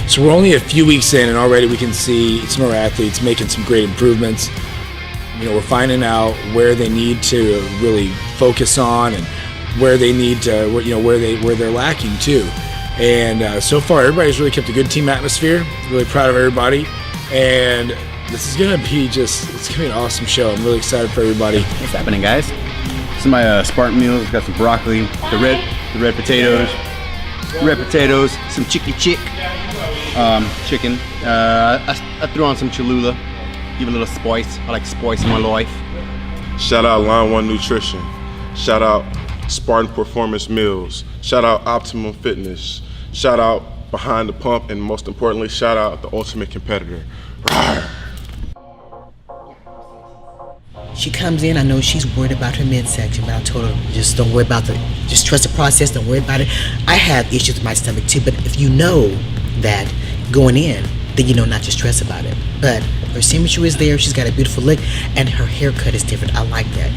So we're only a few weeks in, and already we can see some of our athletes making some great improvements. We're finding out where they need to really focus on, and where they need to, where they're lacking too. And so far, everybody's really kept a good team atmosphere. Really proud of everybody, and this is gonna be it's gonna be an awesome show. I'm really excited for everybody. What's happening, guys? This is my Spartan meal. It's got some broccoli, the red potatoes, some chicken. I threw on some Cholula, give a little spice. I like spice in my life. Shout out Line 1 Nutrition. Shout out Spartan Performance Meals. Shout out Optimum Fitness. Shout out Behind the Pump, and most importantly, shout out the Ultimate Competitor. Rawr. She comes in, I know she's worried about her midsection, but I told her, just don't worry about just trust the process, don't worry about it. I have issues with my stomach too, but if you know that going in, then you know not to stress about it. But her symmetry is there, she's got a beautiful look, and her haircut is different. I like that.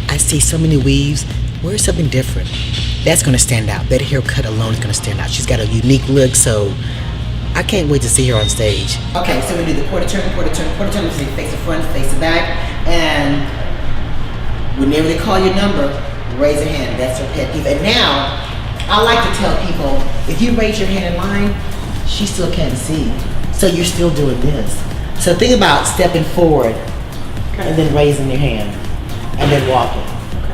I see so many weaves, wear something different. That's gonna stand out. That haircut alone is gonna stand out. She's got a unique look, so I can't wait to see her on stage. Okay, so we do the quarter turn, so you face the front, face the back, and whenever they call your number, raise a hand. That's her pet peeve. And now, I like to tell people, if you raise your hand in line, she still can't see. So you're still doing this. So think about stepping forward, and then raising your hand, and then walking,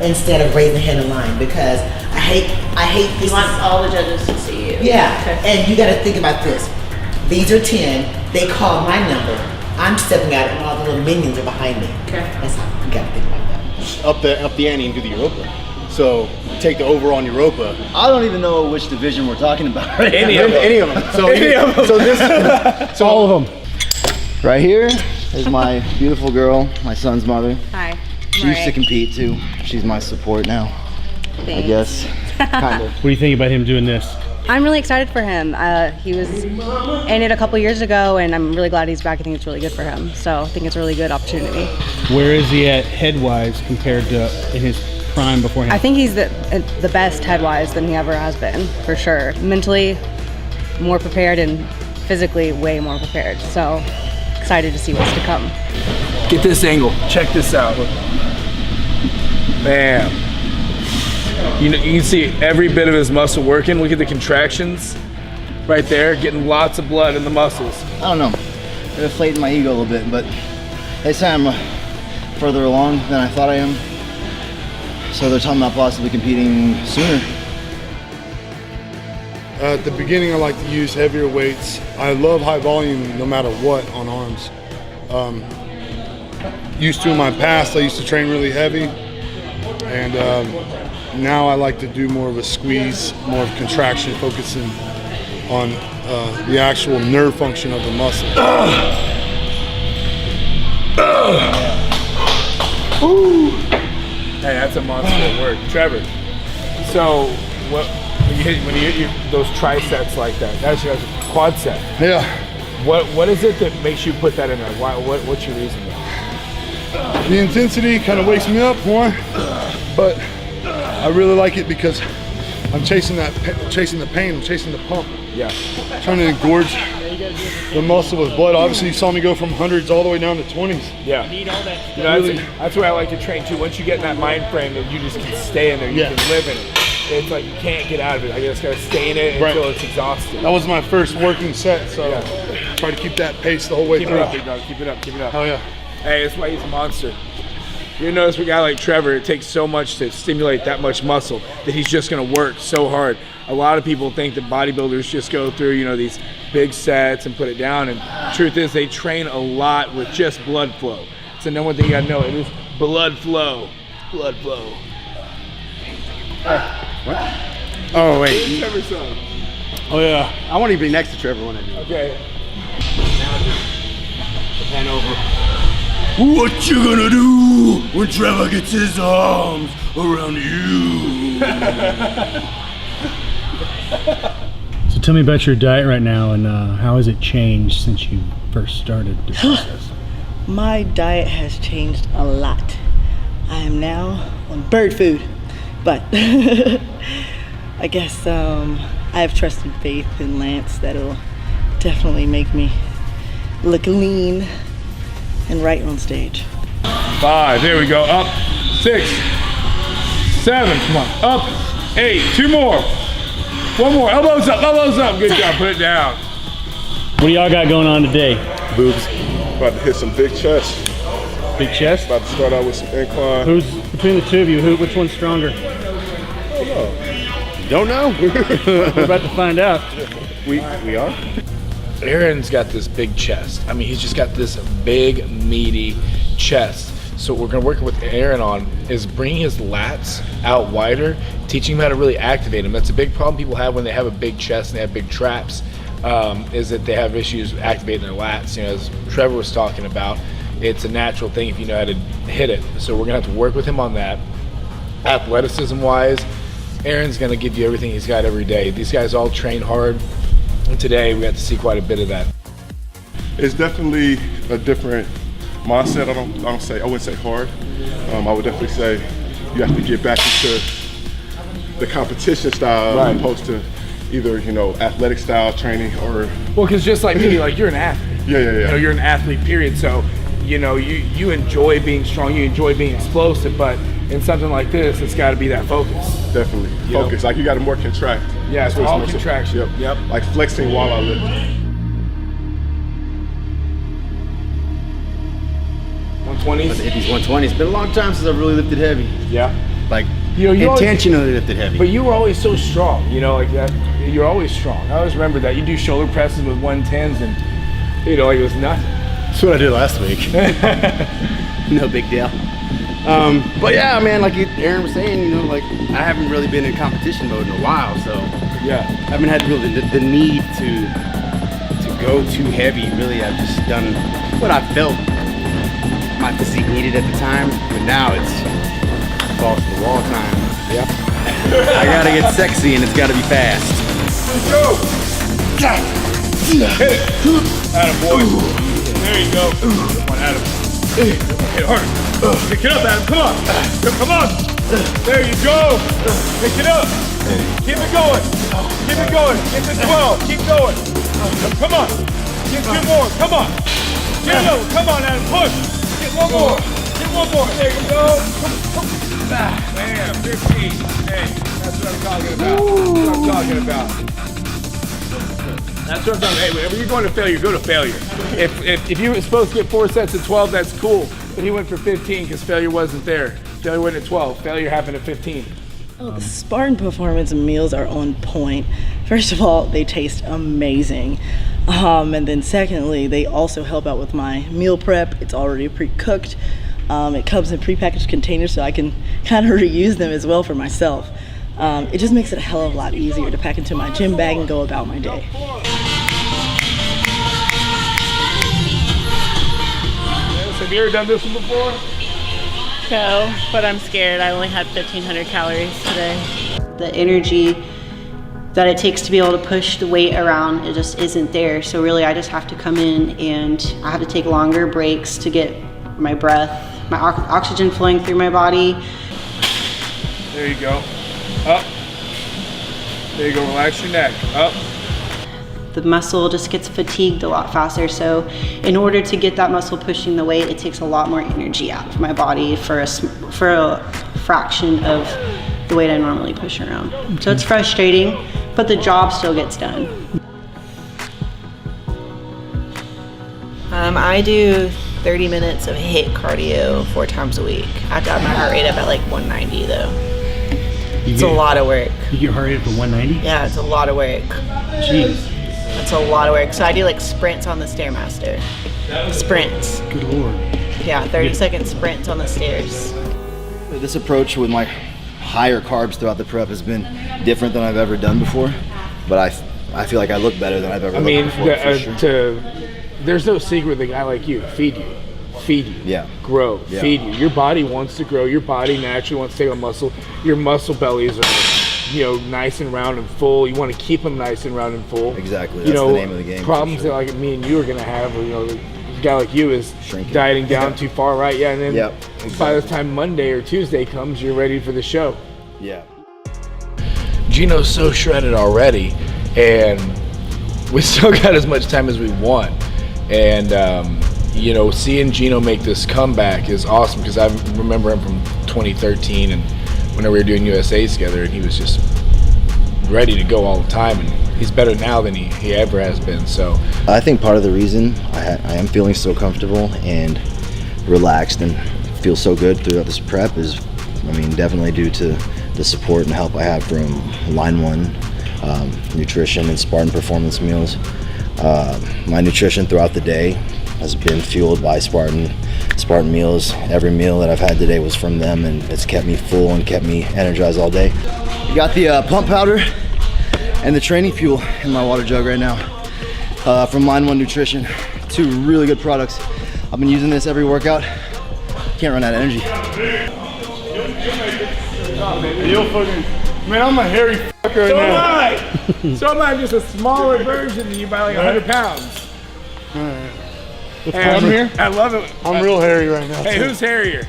instead of raising the hand in line, because I hate this. You want all the judges to see you. Yeah, Okay. and you gotta think about this. These are 10, they call my number, I'm stepping out and all the little minions are behind me. Okay. That's how you gotta think about that. Up the ante and do the Europa. So take the over on Europa. I don't even know which division we're talking about. Right? Any of them. So all of them. Right here is my beautiful girl, my son's mother. Hi. She used to compete too. She's my support now. I guess. Kind of. What do you think about him doing this? I'm really excited for him. He was in it a couple years ago, and I'm really glad he's back. I think it's really good for him. So I think it's a really good opportunity. Where is he at head-wise compared to in his prime beforehand? I think he's the best head-wise than he ever has been, for sure. Mentally, more prepared, and physically, way more prepared. So excited to see what's to come. Get this angle. Check this out. Bam. You can see every bit of his muscle working. Look at the contractions right there, getting lots of blood in the muscles. I don't know. It inflated my ego a little bit, but they say I'm further along than I thought I am. So they're talking about possibly competing sooner. At the beginning, I like to use heavier weights. I love high volume no matter what on arms. Used to in my past, I used to train really heavy. And now I like to do more of a squeeze, more of contraction, focusing on the actual nerve function of the muscle. Hey, that's a monster at work. Trevor, so when you hit those triceps like that, that's your quadricep. Yeah. What is it that makes you put that in there? What's your reason? The intensity kind of wakes me up more, but I really like it because I'm chasing the pain, I'm chasing the pump. Yeah. Trying to engorge the muscle with blood. Obviously, you saw me go from hundreds all the way down to 20s. Yeah. That's where I like to train too. Once you get in that mind frame that you just can stay in there, you can live in it. It's like you can't get out of it. I just gotta stay in it until it's exhausted. That was my first working set, so try to keep that pace the whole way through. Keep it up, big dog. Keep it up. Keep it up. Hell yeah. Hey, that's why he's a monster. You notice with a guy like Trevor, it takes so much to stimulate that much muscle that he's just gonna work so hard. A lot of people think that bodybuilders just go through, these big sets and put it down, and the truth is they train a lot with just blood flow. It's the number one thing you gotta know, it is blood flow. Blood flow. What? Oh, wait. Trevor's son. Oh, yeah. I want to be next to Trevor when I do it. Okay. Now just pan over. What you gonna do when Trevor gets his arms around you? So tell me about your diet right now, and how has it changed since you first started the process? My diet has changed a lot. I am now on bird food, but I guess I have trust and faith in Lance that he'll definitely make me look lean and right on stage. 5, there we go, up, 6, 7, come on, up, 8, 2 more, 1 more, elbows up, good job, put it down. What do y'all got going on today? Boobs. About to hit some big chest. Big chest? About to start out with some incline. Who's, between the two of you, which one's stronger? Don't know. We're about to find out. We are. Aaron's got this big chest. I mean, he's just got this big, meaty chest. So what we're gonna work with Aaron on is bringing his lats out wider, teaching him how to really activate them. That's a big problem people have when they have a big chest and they have big traps, is that they have issues activating their lats. You know, as Trevor was talking about, it's a natural thing if you know how to hit it. So we're gonna have to work with him on that. Athleticism-wise, Aaron's gonna give you everything he's got every day. These guys all train hard, and today we got to see quite a bit of that. It's definitely a different mindset. I wouldn't say hard. I would definitely say you have to get back into the competition style as opposed to either, you know, athletic style training or. Well, because just like me, like you're an athlete. Yeah. You know, you're an athlete, period. So, you know, you enjoy being strong, you enjoy being explosive, but in something like this, it's got to be that focus. Definitely focus. Like you got to more contract. Yeah, it's all contraction. Yep. Like flexing while I lift. 120s. Hit these 120s. It's been a long time since I've really lifted heavy. Yeah. Like You intentionally lifted heavy. But you were always so strong, you know, like that. You're always strong. I always remember that. You do shoulder presses with 110s and, you know, like it was nothing. That's what I did last week. No big deal. But yeah, man, like Aaron was saying, you know, like I haven't really been in competition mode in a while, so yeah, I haven't had really the need to go too heavy. Really, I've just done what I felt my physique needed at the time, but now it's balls to the wall time. Yeah. I gotta get sexy and it's gotta be fast. Go! Hit it! Adam, boy. There you go. Come on, Adam. Hit it harder. Pick it up, Adam. Come on. Come on. There you go. Pick it up. Keep it going. Keep it going. Get to 12. Keep going. Come on. Get 2 more. Come on. Get another. Come on, Adam. Push. Get 1 more. Get 1 more. There you go. Man, 15. Hey, that's what I'm talking about. That's what I'm talking about. That's what I'm talking about. Hey, whenever you're going to failure, go to failure. If you were supposed to get 4 sets of 12, that's cool. But he went for 15 because failure wasn't there. Failure went at 12. Failure happened at 15. Oh, the Spartan Performance meals are on point. First of all, they taste amazing. And then secondly, they also help out with my meal prep. It's already pre-cooked. It comes in prepackaged containers, so I can kind of reuse them as well for myself. It just makes it a hell of a lot easier to pack into my gym bag and go about my day. Have you ever done this one before? No, but I'm scared. I only had 1,500 calories today. The energy that it takes to be able to push the weight around, it just isn't there. So really I just have to come in and I have to take longer breaks to get my breath, my oxygen flowing through my body. There you go. Up. There you go, relax your neck. Up. The muscle just gets fatigued a lot faster. So in order to get that muscle pushing the weight, it takes a lot more energy out of my body for a fraction of the weight I normally push around. So it's frustrating, but the job still gets done. I do 30 minutes of HIIT cardio 4 times a week. I have to have my heart rate up at like 190 though. It's a lot of work. You get heart rate up to 190? Yeah, it's a lot of work. Jeez. It's a lot of work. So I do like sprints on the Stairmaster. Sprints. Good Lord. Yeah, 30-second sprints on the stairs. This approach with my higher carbs throughout the prep has been different than I've ever done before, but I feel like I look better than I've ever looked before. For sure. There's no secret with a guy like you. Feed you. Yeah. Grow. Yeah. Feed you. Your body wants to grow. Your body naturally wants to take on muscle. Your muscle bellies are, nice and round and full. You want to keep them nice and round and full. Exactly. That's the name of the game. Problems that like me and you are going to have, a guy like you is shrinking, dieting down too far, right? Yeah. And then by the time Monday or Tuesday comes, you're ready for the show. Yeah. Gino's so shredded already, and we still got as much time as we want. And you know, seeing Gino make this comeback is awesome, because I remember him from 2013 and whenever we were doing USAs together, and he was just ready to go all the time, and he's better now than he ever has been. So I think part of the reason I am feeling so comfortable and relaxed and feel so good throughout this prep is, I mean, definitely due to the support and help I have from Line 1 nutrition and Spartan Performance meals. My nutrition throughout the day has been fueled by Spartan meals. Every meal that I've had today was from them, and it's kept me full and kept me energized all day. I got the pump powder and the training fuel in my water jug right now from Line 1 Nutrition. 2 really good products. I've been using this every workout. Can't run out of energy. Man, I'm a hairy fucker right so now. am I. So am I. I'm just a smaller version than you by like 100 pounds. Hey, I'm here. I love it. I'm real hairy right now. Hey, too. who's hairier?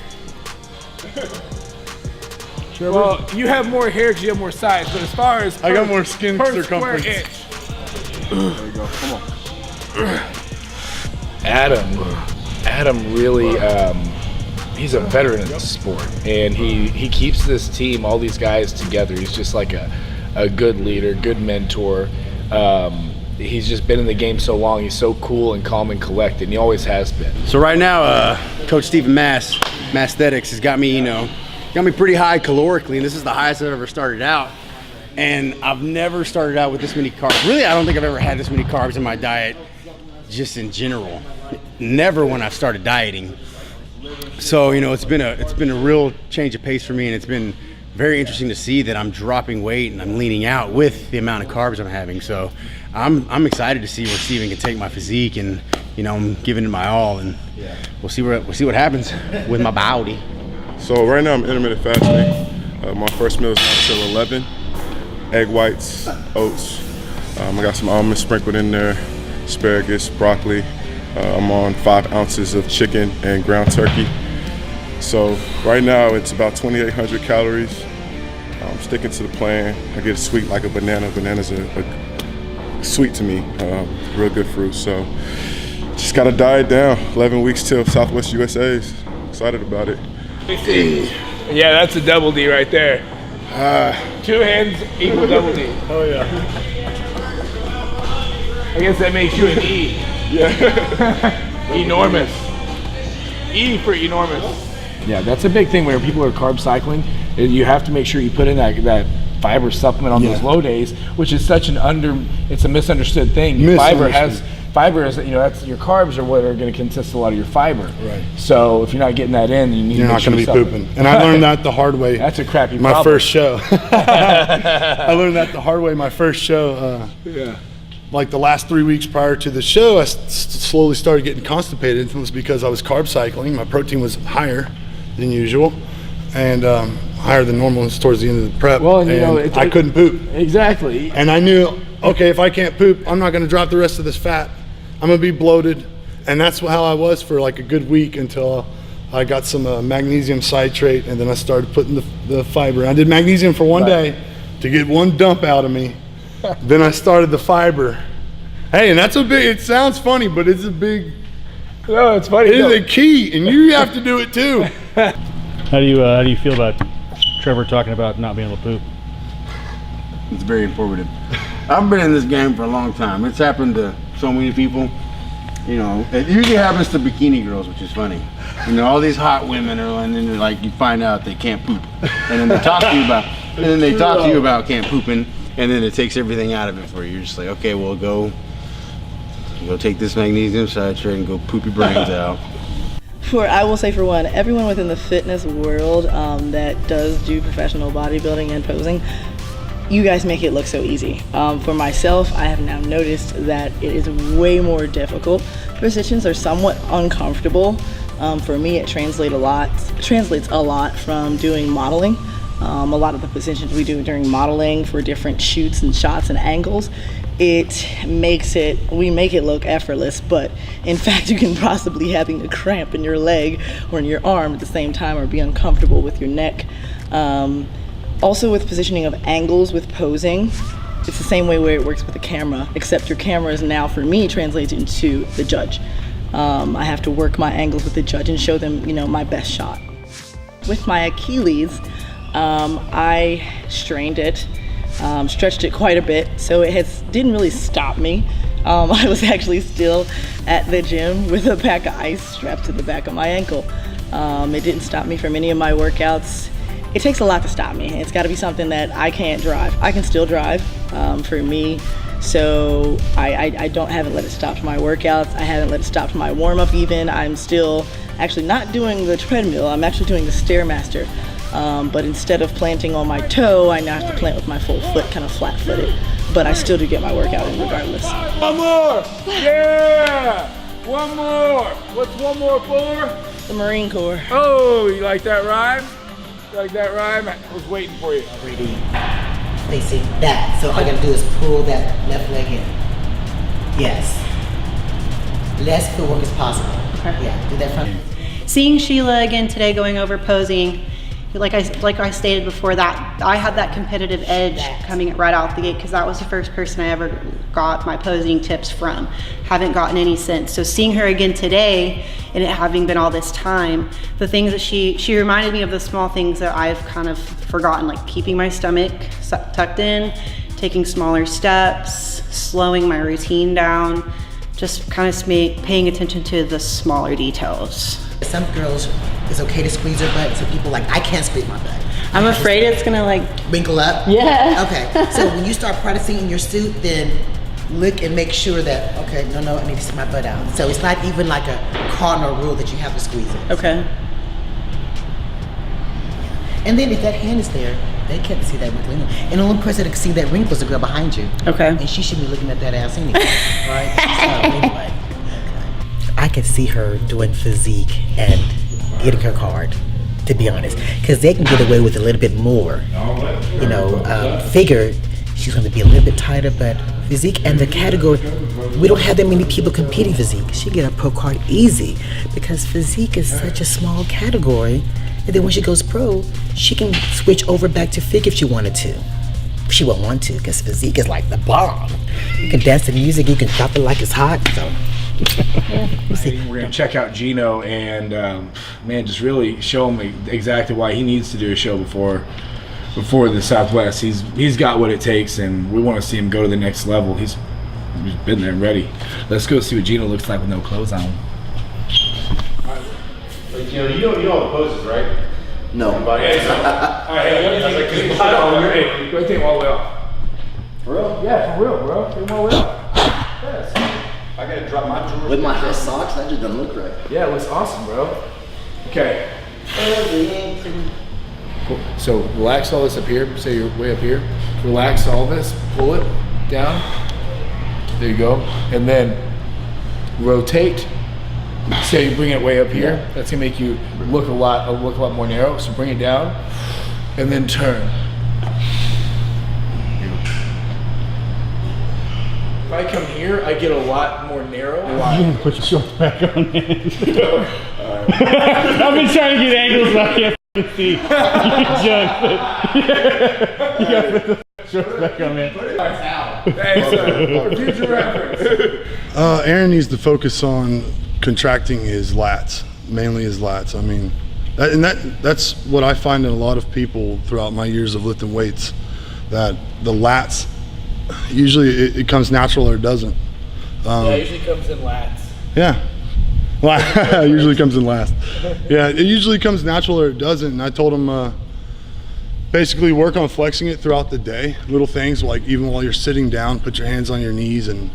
Well, you have more hair because you have more size, but as far as I got more skin per circumference. square inch. There you go. Come on. Adam really, he's a veteran in this sport, and he keeps this team, all these guys together. He's just like a good leader, good mentor. He's just been in the game so long. He's so cool and calm and collected, and he always has been. So right now, Coach Stephen Masthetics has got me, pretty high calorically, and this is the highest I've ever started out. And I've never started out with this many carbs. Really, I don't think I've ever had this many carbs in my diet, just in general. Never when I've started dieting. So it's been a real change of pace for me, and it's been very interesting to see that I'm dropping weight and I'm leaning out with the amount of carbs I'm having. So I'm excited to see where Stephen can take my physique, and I'm giving it my all, and we'll see what happens with my body. So right now I'm intermittent fasting. My first meal is not until 11. Egg whites, oats. I got some almonds sprinkled in there, asparagus, broccoli. I'm on 5 ounces of chicken and ground turkey. So right now it's about 2,800 calories. I'm sticking to the plan. I get sweet like a banana. Bananas are sweet to me, real good fruit. So just gotta diet down. 11 weeks till Southwest USA's. Excited about it. Yeah, that's a double D right there. 2 hands equal double D. Oh yeah. I guess that makes you an E. Yeah. Enormous. E for enormous. Yeah, that's a big thing where people are carb cycling. You have to make sure you put in that fiber supplement on those low days, which is such it's a misunderstood thing. Fiber is, that's your carbs are what are going to consist a lot of your fiber. Right. So if you're not getting that in, you need You're to not going to be pooping. And I learned that the hard way. That's a crappy my problem. first show. I learned that the hard way my first show. Like the last 3 weeks prior to the show, I slowly started getting constipated. It was because I was carb cycling. My protein was higher than usual, and higher than normal towards the end of the prep. Well, and I couldn't poop. Exactly. And I knew, okay, if I can't poop, I'm not going to drop the rest of this fat. I'm going to be bloated. And that's how I was for like a good week until I got some magnesium citrate, and then I started putting the fiber. I did magnesium for one day to get one dump out of me. Then I started the fiber. Hey, and that's it sounds funny, but it's a big, no, it's funny. It is a key, and you have to do it too. How do you feel about Trevor talking about not being able to poop? It's very informative. I've been in this game for a long time. It's happened to so many people. It usually happens to bikini girls, which is funny. All these hot women are, and then like you find out they can't poop, and then they talk to you about can't pooping, and then it takes everything out of it for you. You're just like, okay, well go take this magnesium citrate and go poop your brains out. I will say for one, everyone within the fitness world that does do professional bodybuilding and posing, you guys make it look so easy. For myself, I have now noticed that it is way more difficult. Positions are somewhat uncomfortable. For me, it translates a lot from doing modeling. A lot of the positions we do during modeling for different shoots and shots and angles, we make it look effortless, but in fact you can possibly having a cramp in your leg or in your arm at the same time, or be uncomfortable with your neck. Also with positioning of angles with posing, It's the same way where it works with the camera, except your camera is now, for me, translates into the judge. I have to work my angles with the judge and show them, my best shot. With my Achilles, I strained it, stretched it quite a bit, so it didn't really stop me. I was actually still at the gym with a pack of ice strapped to the back of my ankle. It didn't stop me from any of my workouts. It takes a lot to stop me. It's got to be something that I can't drive. I can still drive for me, so I haven't let it stop my workouts. I haven't let it stop my warm-up even. I'm still actually not doing the treadmill. I'm actually doing the Stairmaster. But instead of planting on my toe, I now have to plant with my full foot, kind of flat-footed. But I still do get my workout in regardless. One more! Yeah! One more! What's one more for? The Marine Corps. Oh, you like that rhyme? You like that rhyme? I was waiting for you. Stacey, that. So all I gotta do is pull that left leg in. Yes. Less footwork as possible. Okay. Yeah, do that front. Seeing Sheila again today going over posing, like I stated before, that I had that competitive edge coming right out the gate because that was the first person I ever got my posing tips from. Haven't gotten any since. So seeing her again today, and it having been all this time, the things that she reminded me of the small things that I've kind of forgotten, like keeping my stomach tucked in, taking smaller steps, slowing my routine down, just kind of paying attention to the smaller details. Some girls, it's okay to squeeze their butt. Some people I can't squeeze my butt. I'm afraid it's gonna wrinkle up? Yeah. Okay, so when you start practicing in your suit, then look and make sure that, okay, no, I need to see my butt out. So it's not even like a cardinal rule that you have to squeeze it. Okay. And then if that hand is there, they can't see that wrinkle. And the only person that can see that wrinkle is the girl behind you. Okay. And she should be looking at that ass anyway, right? So anyway. I could see her doing physique and getting her card, to be honest, because they can get away with a little bit more. Figure, she's going to be a little bit tighter, but physique and the category, we don't have that many people competing physique. She get a pro card easy because physique is such a small category, and then when she goes pro, she can switch over back to figure if she wanted to. She won't want to because physique is like the bomb. You can dance to music, you can drop it like it's hot. So. We're gonna check out Gino and just really show him exactly why he needs to do a show before the Southwest. He's got what it takes, and we want to see him go to the next level. He's been there and ready. Let's go see what Gino looks like with no clothes on. You know all the poses, right? No. All right, take him all the way off. For real? Yeah, for real, bro. Take him all the way off. Yes. I gotta drop my jewelry. With my high socks, that just doesn't look right. Yeah, it looks awesome, bro. Okay. Cool. So relax all this up here. Say you're way up here. Relax all this. Pull it down. There you go. And then rotate. Say you bring it way up here. Yeah. That's gonna make you look a lot more narrow. So bring it down, and then turn. If I come here, I get a lot more narrow. You put your shorts back on, man. I've been trying to get angles, but I can't see. You gotta put the shorts back on, man. Thanks, for future reference. Aaron needs to focus on contracting his lats, mainly his lats. I mean, that's what I find in a lot of people throughout my years of lifting weights, that the lats, usually it comes natural or it doesn't. It usually comes in lats. Yeah. Well, it usually comes in last. Yeah, it usually comes natural or it doesn't. And I told him basically work on flexing it throughout the day. Little things like even while you're sitting down, put your hands on your knees and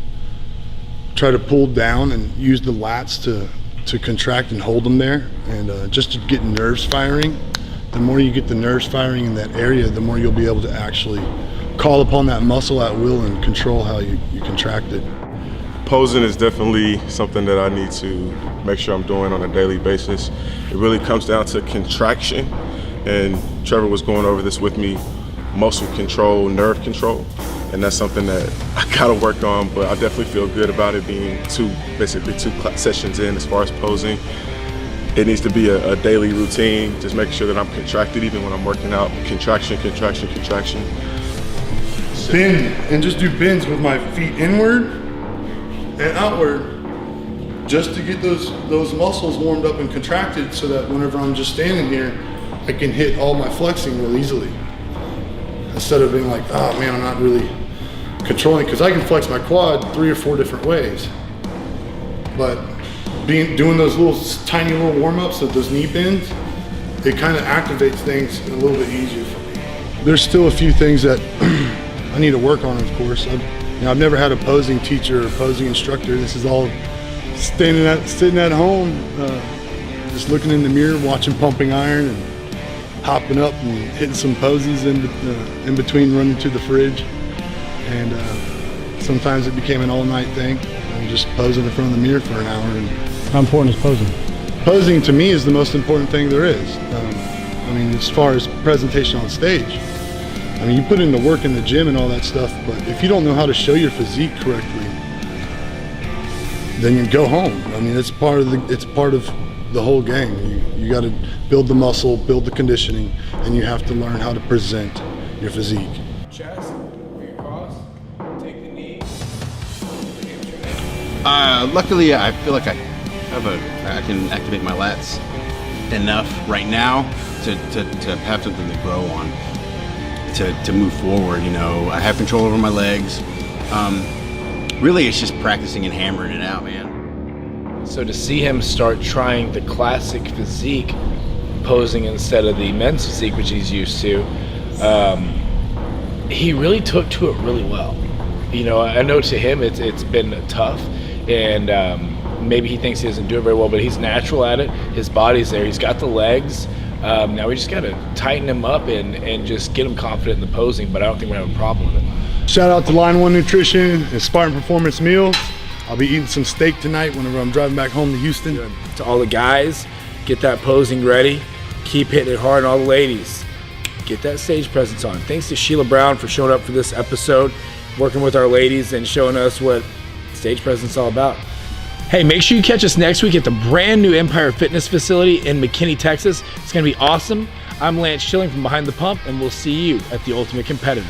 try to pull down and use the lats to contract and hold them there. And just to get nerves firing. The more you get the nerves firing in that area, the more you'll be able to actually call upon that muscle at will and control how you contract it. Posing is definitely something that I need to make sure I'm doing on a daily basis. It really comes down to contraction, and Trevor was going over this with me, muscle control, nerve control, and that's something that I gotta work on, but I definitely feel good about it being basically two sessions in as far as posing. It needs to be a daily routine, just making sure that I'm contracted even when I'm working out. Contraction, contraction, contraction. bend and just do bends with my feet inward and outward, just to get those muscles warmed up and contracted, so that whenever I'm just standing here, I can hit all my flexing real easily. Instead of being like, oh man, I'm not really controlling, because I can flex my quad 3 or 4 different ways. But doing those tiny little warm-ups of those knee bends, it kind of activates things a little bit easier for me. There's still a few things that I need to work on, of course. I've never had a posing teacher or posing instructor. This is all sitting at home, just looking in the mirror, watching pumping iron and hopping up and hitting some poses in between running to the fridge. And sometimes it became an all-night thing. I'm just posing in front of the mirror for an hour. And how important is posing? Posing to me is the most important thing there is. I mean, as far as presentation on stage, I mean, you put in the work in the gym and all that stuff, but if you don't know how to show your physique correctly, then you go home. I mean, it's part of the whole game. You got to build the muscle, build the conditioning, and you have to learn how to present your physique. Chest, bring it across, take the knee. Luckily, I feel like I can activate my lats enough right now to have something to grow on, to move forward. You know, I have control over my legs. Really, it's just practicing and hammering it out, man. So to see him start trying the classic physique, posing instead of the men's physique, which he's used to, he really took to it really well. You know, I know to him it's been tough, and maybe he thinks he doesn't do it very well, but he's natural at it. His body's there. He's got the legs. Now we just got to tighten him up and just get him confident in the posing, but I don't think we're going to have a problem with it. Shout out to Line 1 Nutrition and Spartan Performance Meals. I'll be eating some steak tonight whenever I'm driving back home to Houston. To all the guys, get that posing ready. Keep hitting it hard. And all the ladies, get that stage presence on. Thanks to Sheila Brown for showing up for this episode, working with our ladies and showing us what stage presence is all about. Hey, make sure you catch us next week at the brand new Empire Fitness facility in McKinney, Texas. It's going to be awesome. I'm Lance Schilling from Behind the Pump, and we'll see you at the Ultimate Competitor.